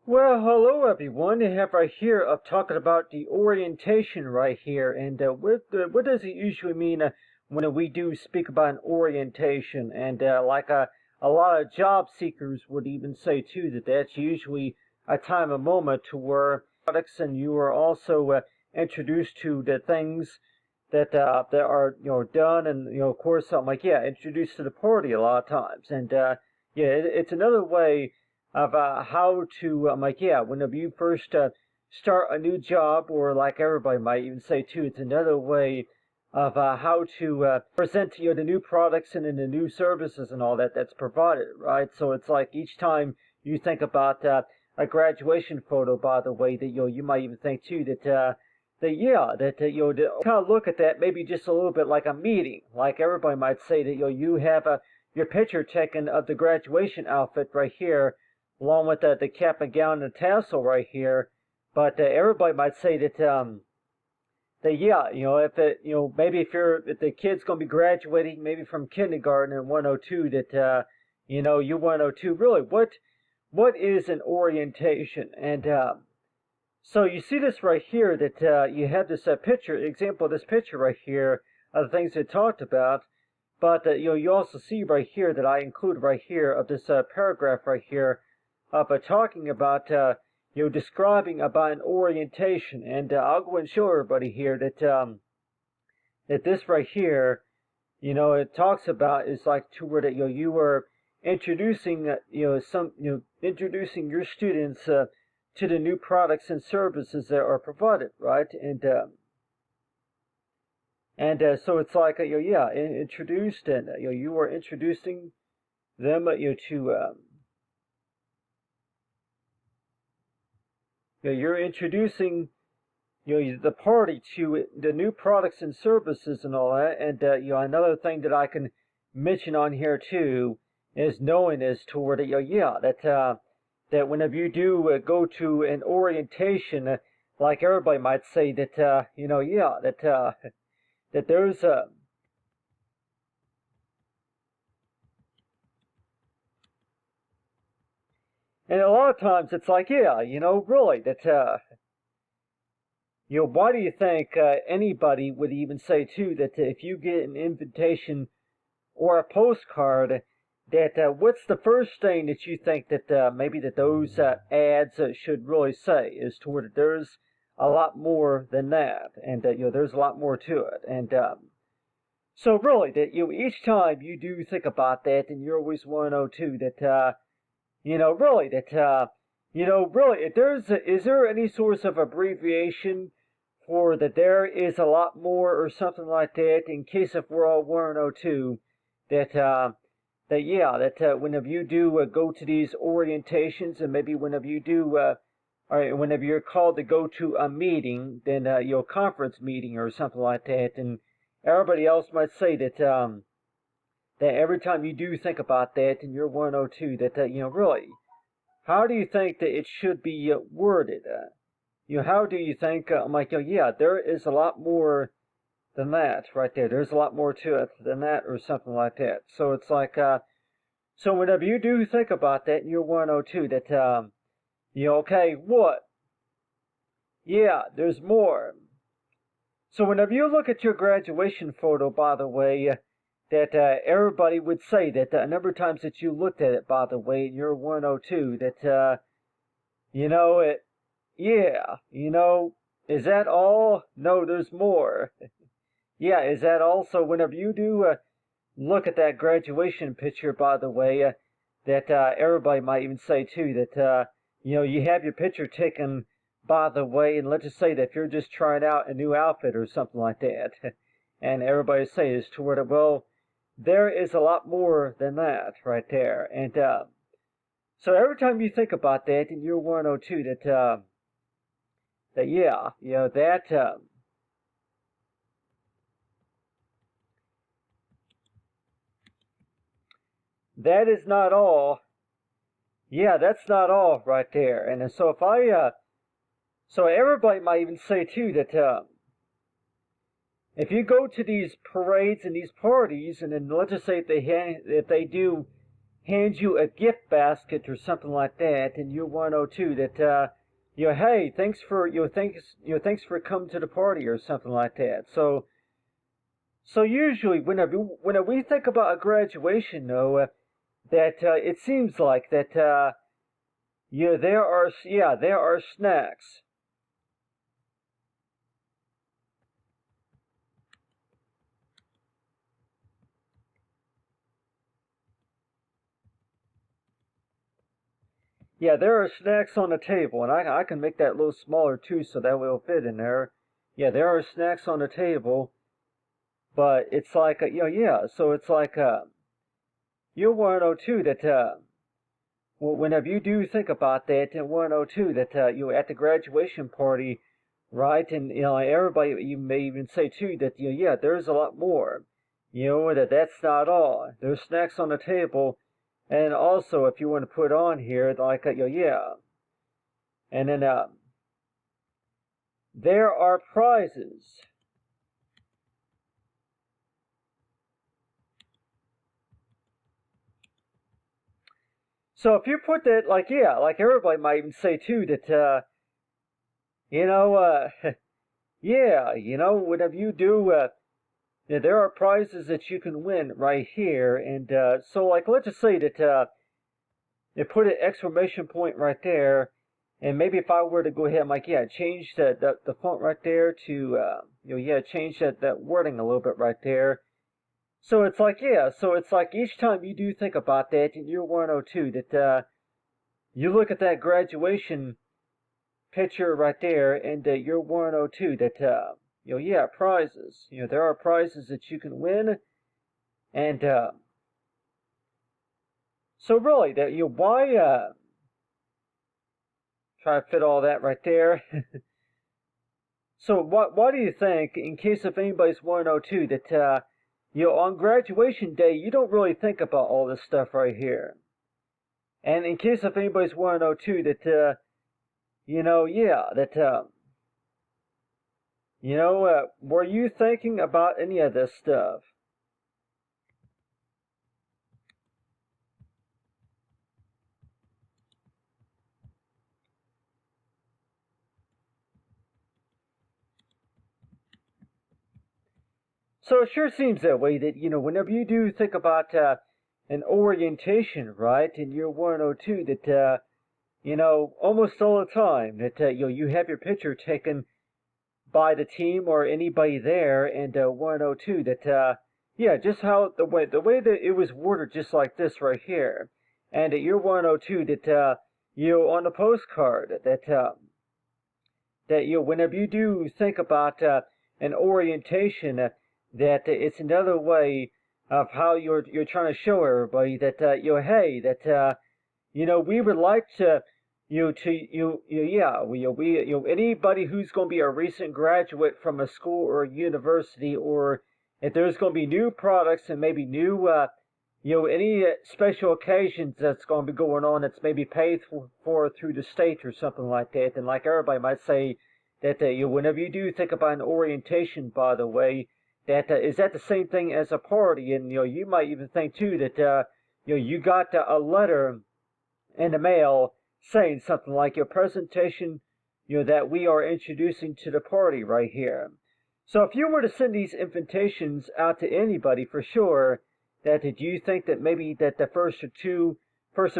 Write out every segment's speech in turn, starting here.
Well, hello everyone. I have right here of talking about the orientation right here, and what does it usually mean when we do speak about an orientation? And a lot of job seekers would even say too that that's usually a time, a moment to where products and you are also introduced to the things that are done, and of course I'm like introduced to the party a lot of times, and it's another way of how to whenever you first start a new job, or like everybody might even say too, it's another way of how to present the new products and the new services and all that's provided, right? So it's like each time you think about a graduation photo, by the way, that you might even think too that kind of look at that maybe just a little bit like a meeting, like everybody might say that you have your picture taken of the graduation outfit right here, along with the cap and gown and tassel right here. But everybody might say that if it maybe if the kid's going to be graduating maybe from kindergarten in 102, that you 102 really what is an orientation? And so you see this right here that you have this example of this picture right here of the things they talked about. But you also see right here that I include right here of this paragraph right here of talking about describing about an orientation, and I'll go and show everybody here that this right here, it talks about is like to where that you are introducing introducing your students to the new products and services that are provided, right? And so it's like introduced, and you are introducing them to you're introducing the party to the new products and services and all that. And another thing that I can mention on here too is knowing as to where that whenever you do go to an orientation, like everybody might say that that there's and a lot of times it's like really that why do you think anybody would even say too that if you get an invitation or a postcard, that what's the first thing that you think that maybe that those ads should really say is toward that there's a lot more than that, and there's a lot more to it, and so really that each time you do think about that, and you're always 102 that really that really if is there any source of abbreviation for that there is a lot more or something like that, in case if we're all 102 that whenever you do go to these orientations, and maybe whenever you do or whenever you're called to go to a meeting, then conference meeting or something like that, and everybody else might say that every time you do think about that, and you're 102, that really, how do you think that it should be worded? How do you think? I'm like, there is a lot more than that right there. There's a lot more to it than that, or something like that. So it's like, so whenever you do think about that, and you're 102, that okay, what? Yeah, there's more. So whenever you look at your graduation photo, by the way, that everybody would say that a number of times that you looked at it, by the way, and you're 102, that it, is that all? No, there's more. Yeah, is that also whenever you do look at that graduation picture, by the way, that everybody might even say too that you have your picture taken, by the way, and let's just say that if you're just trying out a new outfit or something like that, and everybody says toward it, well, there is a lot more than that right there, and so every time you think about that, and you're 102, that is not all. Yeah, that's not all right there. And so if so everybody might even say too that if you go to these parades and these parties, and then let's just say if they do hand you a gift basket or something like that, and you're 102 that hey, thanks for coming to the party or something like that. So usually whenever we think about a graduation, though, that it seems like that there are snacks. Yeah, there are snacks on the table, and I can make that a little smaller too, so that will fit in there. Yeah, there are snacks on the table, but it's like so it's like you're 102 that whenever you do think about that, and 102 that you at the graduation party, right? And everybody, you may even say too that there's a lot more. That's not all. There's snacks on the table, and also if you want to put on here like and then there are prizes. So if you put that like everybody might even say too that you know whatever you do there are prizes that you can win right here, and so like let's just say that you put an exclamation point right there, and maybe if I were to go ahead and change the font right there to change that wording a little bit right there. So it's like each time you do think about that in year 102 that you look at that graduation picture right there and year 102 that prizes. There are prizes that you can win, and so really that why try to fit all that right there. So why do you think, in case if anybody's 102, that on graduation day you don't really think about all this stuff right here? And in case if anybody's 102, that were you thinking about any of this stuff? So it sure seems that way that, whenever you do think about an orientation, right, in year 102, that, almost all the time that you have your picture taken by the team or anybody there, and 102, that, just how the way that it was worded just like this right here. And at year 102, that, on the postcard, that whenever you do think about an orientation, that it's another way of how you're trying to show everybody that hey, that we would like to anybody who's going to be a recent graduate from a school or a university, or if there's going to be new products and maybe new any special occasions that's going to be going on that's maybe paid for through the state or something like that. And like everybody might say that whenever you do think about an orientation, by the way, that is that the same thing as a party. And you might even think too that you got a letter in the mail saying something like your presentation that we are introducing to the party right here. So if you were to send these invitations out to anybody, for sure, that do you think that maybe that the first or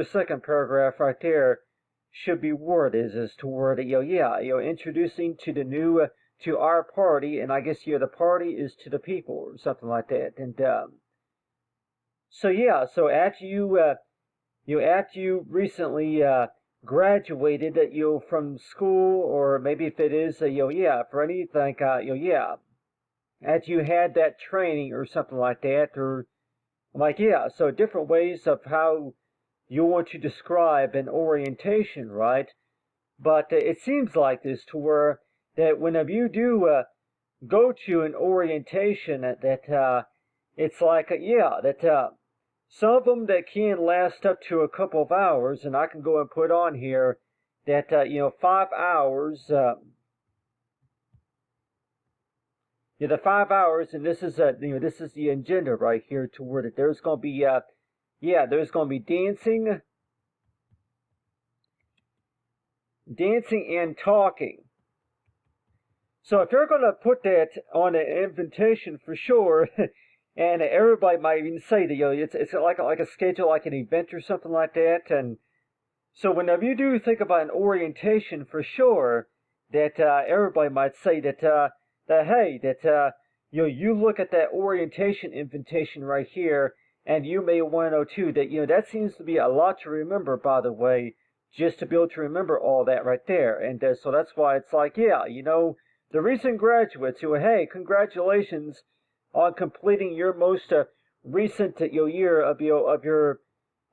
second paragraph right there should be worded as to word introducing to the new to our party, and I guess the party is to the people or something like that. And so after you recently graduated from school, or maybe if it is for anything after you had that training or something like that, or so different ways of how you want to describe an orientation, right? But it seems like this to where that whenever you do go to an orientation, that it's like that some of them that can last up to a couple of hours, and I can go and put on here that 5 hours. The 5 hours, and this is this is the agenda right here toward it. There's going to be yeah, there's going to be dancing and talking. So if you're going to put that on an invitation for sure, and everybody might even say that it's like a schedule, like an event or something like that. And so whenever you do think about an orientation for sure, that everybody might say that hey you look at that orientation invitation right here, and you may want to know too that that seems to be a lot to remember, by the way, just to be able to remember all that right there. And so that's why it's like, yeah, the recent graduates who, hey, congratulations on completing your most recent year of your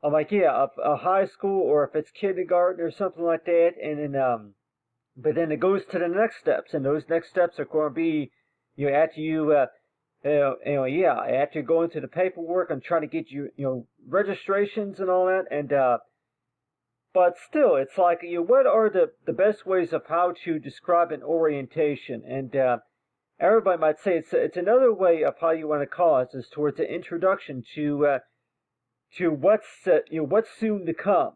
like, yeah, of high school, or if it's kindergarten or something like that. And then but then it goes to the next steps, and those next steps are going to be, after after going through the paperwork and trying to get registrations and all that. And but still, it's like, what are the best ways of how to describe an orientation? And everybody might say it's another way of how you want to call it, is towards an introduction to what's soon to come.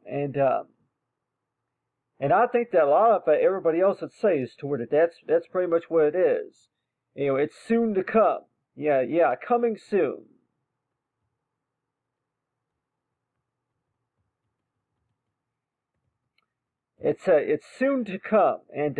And I think that a lot of everybody else would say is toward it. That's pretty much what it is. It's soon to come. Yeah, coming soon. It's soon to come. And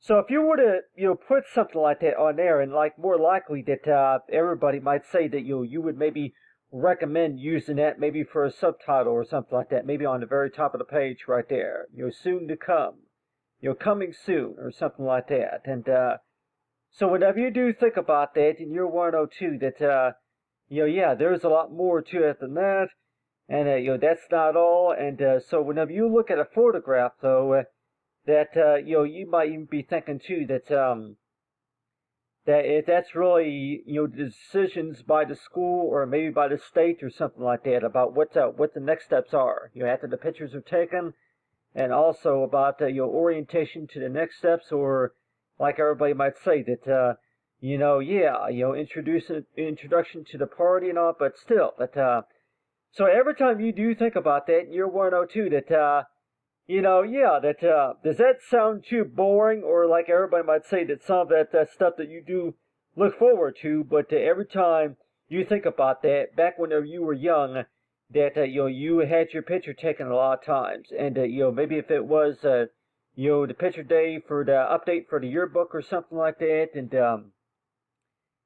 so if you were to put something like that on there, and like more likely that everybody might say that you would maybe recommend using that maybe for a subtitle or something like that, maybe on the very top of the page right there, soon to come, coming soon or something like that. And so whenever you do think about that, and you're 102, that yeah, there's a lot more to it than that. And that's not all. And so whenever you look at a photograph, though, that you might even be thinking too that's really decisions by the school or maybe by the state or something like that about what the next steps are. After the pictures are taken, and also about your orientation to the next steps, or like everybody might say that introduction to the party and all. But still, that so every time you do think about that, you're 102 that that does that sound too boring, or like everybody might say that some of that stuff that you do look forward to, but every time you think about that, back whenever you were young, that you had your picture taken a lot of times, and maybe if it was the picture day for the update for the yearbook or something like that. And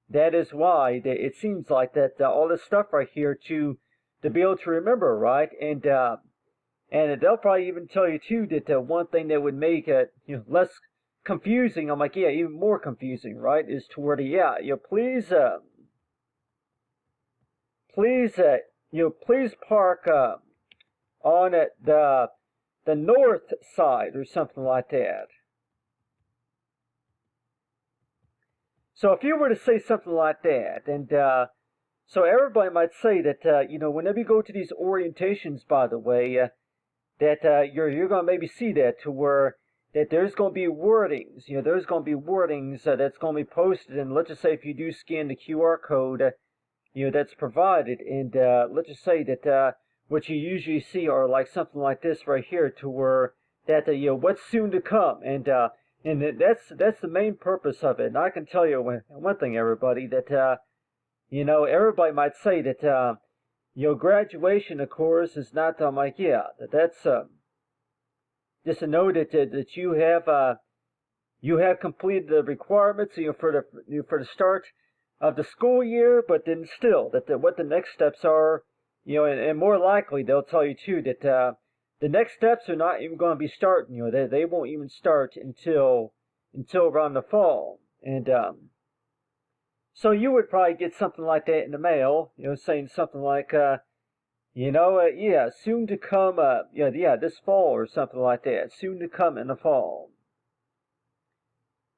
that is why it seems like that all this stuff right here to be able to remember, right? And they'll probably even tell you too that one thing that would make it less confusing, I'm like, yeah, even more confusing, right, is toward please please park on the north side or something like that. So if you were to say something like that, and so everybody might say that whenever you go to these orientations, by the way, that you're going to maybe see that to where that there's going to be wordings. There's going to be wordings that's going to be posted. And let's just say if you do scan the QR code, that's provided, and let's just say that what you usually see are like something like this right here, to where that what's soon to come. And that's the main purpose of it. And I can tell you one thing, everybody, that everybody might say that graduation, of course, is not like, yeah, that's just a note that you have completed the requirements for the start of the school year. But then still, that what the next steps are, and more likely they'll tell you too that the next steps are not even going to be starting. They won't even start until around the fall. And so you would probably get something like that in the mail, saying something like, yeah, soon to come, this fall or something like that. Soon to come in the fall.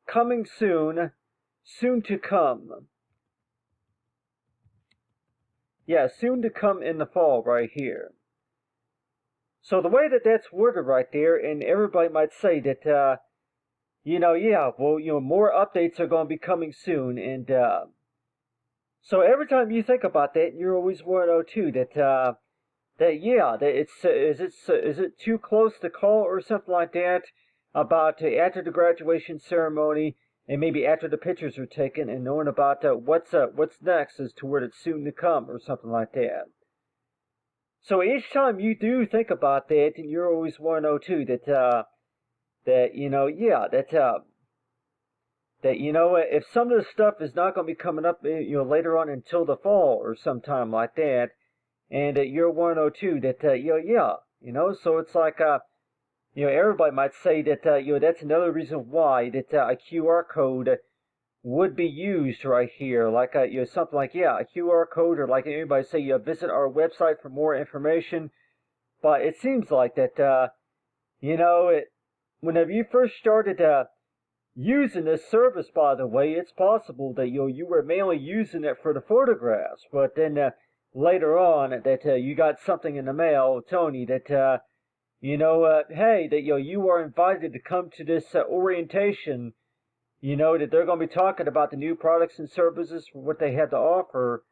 Coming soon, soon to come. Yeah, soon to come in the fall right here. So the way that that's worded right there, and everybody might say that, more updates are going to be coming soon, and So every time you think about that, you're always want to know too that yeah, that is it too close to call or something like that about after the graduation ceremony and maybe after the pictures are taken and knowing about what's next as to what it's soon to come or something like that. So each time you do think about that, and you're always want to know too that yeah that if some of the stuff is not going to be coming up later on until the fall or sometime like that, and you're 102 that so it's like everybody might say that that's another reason why that a QR code would be used right here, like something like a QR code, or like anybody say visit our website for more information. But it seems like that whenever you first started using this service, by the way, it's possible that you were mainly using it for the photographs, but then later on that you got something in the mail telling you that hey, that you are invited to come to this orientation. That they're going to be talking about the new products and services for what they have to offer.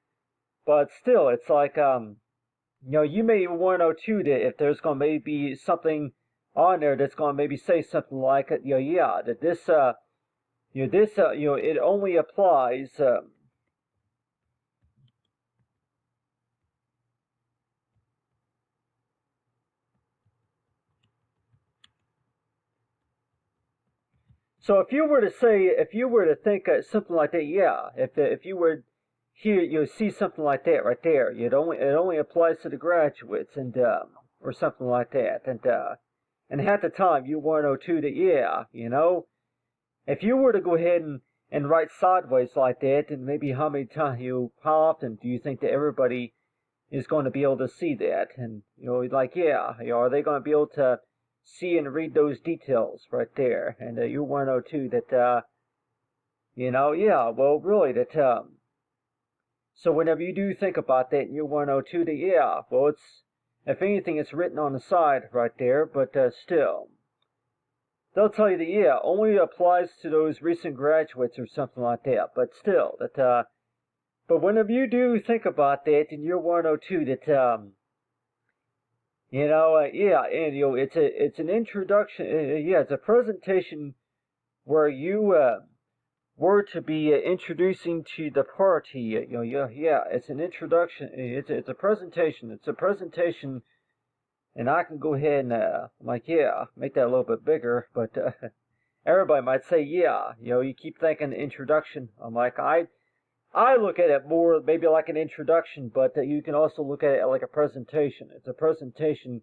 But still, it's like you may want to know too that if there's going to maybe be something on there that's going to maybe say something like that this it only applies. So if you were to think something like that, if you were here, see something like that right there. It only applies to the graduates and or something like that, and half the time you want to know too that if you were to go ahead and write sideways like that, then maybe how often do you think that everybody is going to be able to see that? And are they going to be able to see and read those details right there? And you want to know too that well, really that so whenever you do think about that, you want to know too that well, it's if anything, it's written on the side right there, but still. They'll tell you that only applies to those recent graduates or something like that. But still, but whenever you do think about that, then you'll want to know too that and it's an introduction. It's a presentation where you were to be introducing to the party. It's an introduction. It's a presentation. It's a presentation. And I can go ahead and make that a little bit bigger, but everybody might say, you keep thinking introduction. I'm like, I look at it more maybe like an introduction, but you can also look at it like a presentation. It's a presentation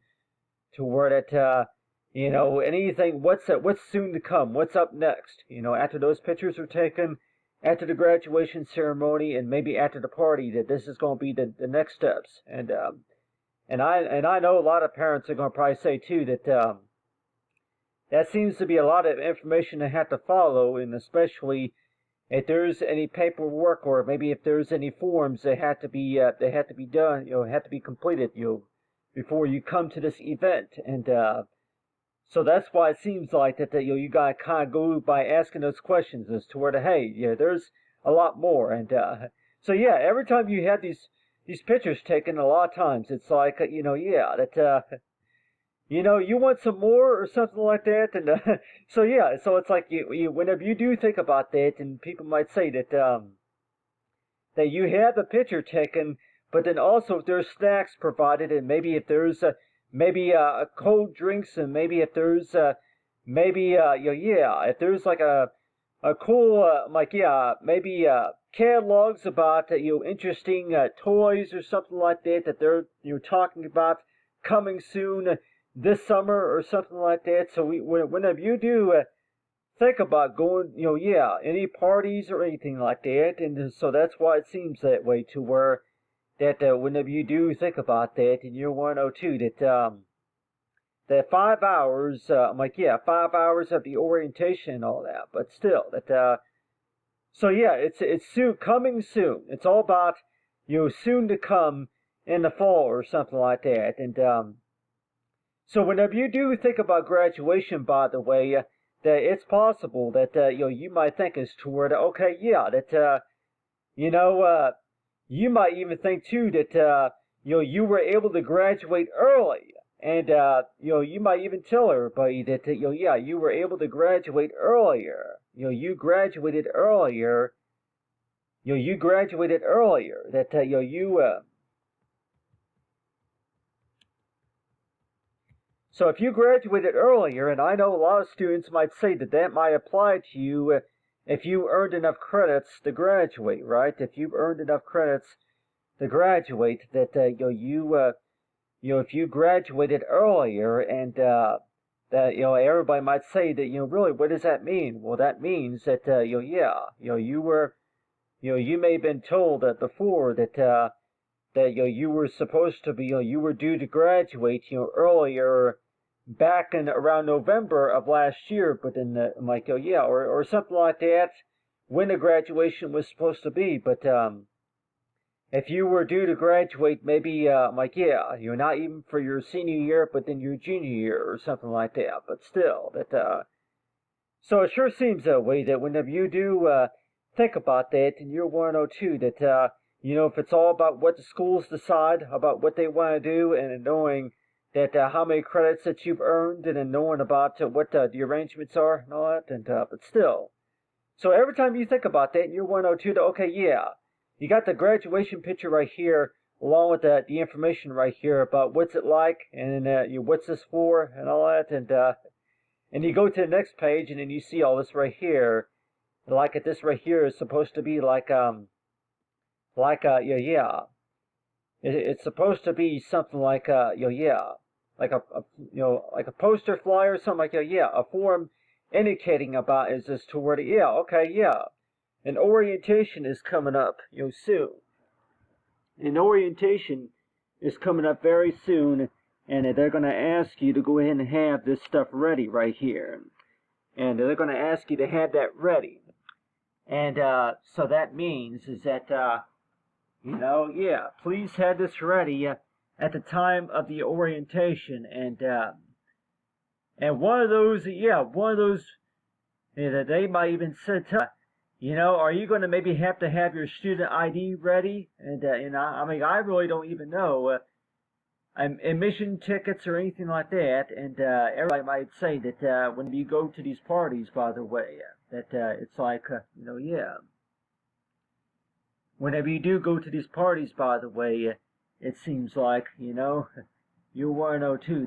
to where that anything what's soon to come, what's up next. After those pictures are taken, after the graduation ceremony, and maybe after the party, that this is going to be the next steps. And I know a lot of parents are going to probably say too that that seems to be a lot of information they have to follow, and especially if there's any paperwork or maybe if there's any forms that have to be done, have to be completed, before you come to this event, and so that's why it seems like that you gotta kind of go by asking those questions as to where there's a lot more, and so every time you have these pictures taken, a lot of times it's like that you want some more or something like that, and so it's like you whenever you do think about that, and people might say that that you have the picture taken, but then also if there's snacks provided, and maybe if there's cold drinks, and maybe if there's if there's like a cool maybe catalogs about interesting toys or something like that that they're talking about coming soon this summer or something like that. So whenever you do think about going, any parties or anything like that, and so that's why it seems that way to where that whenever you do think about that, and you want to know too that 5 hours, 5 hours of the orientation and all that, but still that. So it's soon coming soon. It's all about soon to come in the fall or something like that. And so whenever you do think about graduation, by the way, that it's possible that you might think as toward okay, that you might even think too that you were able to graduate early, and you might even tell everybody that yeah, you were able to graduate earlier. You graduated earlier. You graduated earlier. That So if you graduated earlier, and I know a lot of students might say that that might apply to you if you earned enough credits to graduate, right? If you've earned enough credits to graduate, that if you graduated earlier, and that everybody might say that really, what does that mean? Well, that means that you were you may have been told that before that you were supposed to be you were due to graduate earlier back in around November of last year, but then like or something like that, when the graduation was supposed to be. But if you were due to graduate, maybe you're not even for your senior year, but then your junior year or something like that. But still, that so it sure seems that way, that whenever you do think about that, and you're 102, that if it's all about what the schools decide about what they want to do, and knowing that how many credits that you've earned, and then knowing about what the arrangements are and all that, and but still. So every time you think about that, and you're 102, okay, yeah, you got the graduation picture right here, along with the information right here about what's it like, and what's this for, and all that, and you go to the next page, and then you see all this right here, like this right here is supposed to be like it's supposed to be something like like a poster flyer or something, like a form indicating about is this toward it. Yeah, okay, yeah. An orientation is coming up, soon. An orientation is coming up very soon, and they're going to ask you to go ahead and have this stuff ready right here. And they're going to ask you to have that ready. And so that means is that please have this ready at the time of the orientation, and one of those that they might even say, are you going to maybe have to have your student ID ready? And I mean, I really don't even know admission tickets or anything like that. And everybody might say that when you go to these parties, by the way, that it's like whenever you do go to these parties, by the way, it seems like, you want to know too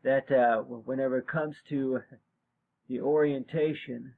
that whenever it comes to the orientation,